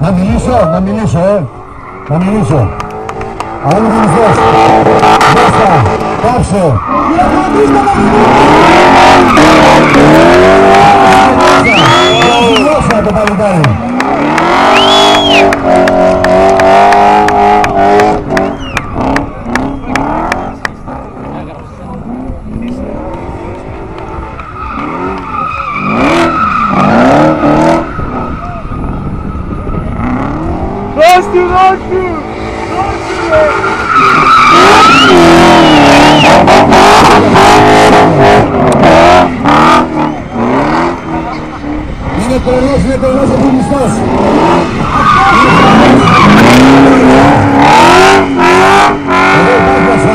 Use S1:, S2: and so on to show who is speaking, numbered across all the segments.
S1: Να μιλήσω. Άλλο Μινιστός. Μέσα. Κάψε. Μέσα το παλικάρι. Είναι τρελός ο Μινιστός.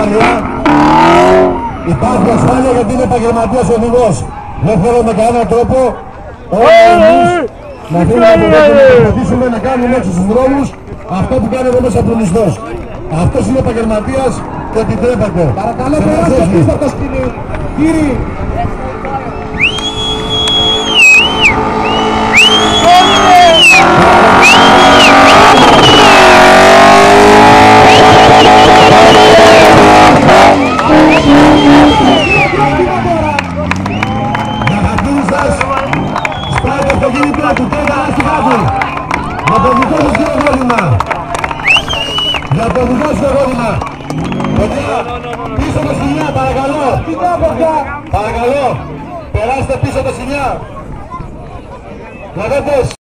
S1: Εδώ υπάρχει ασφάλεια γιατί είναι επαγγελματίας οδηγός. Δεν θέλω με κανέναν τρόπο όλοι εμείς να προσπαθήσουμε να κάνουμε έξω στους δρόμους αυτό που κάνει εδώ μέσα από τον Μινιστός. Αυτός είναι επαγγελματίας και επιτρέπεται.
S2: Παρακαλώ περάστε πίσω από το σκηνή. Κύριοι.
S1: Σπράτε στο κινητό του, τώρα στη χάθη. Για το δικό σου χειρογόνημα. Για το δικό σου χειρογόνημα. Παιδιά, πίσω το σκηνιά, παρακαλώ. Παρακαλώ, περάστε πίσω το σκηνιά. Λαγέντες.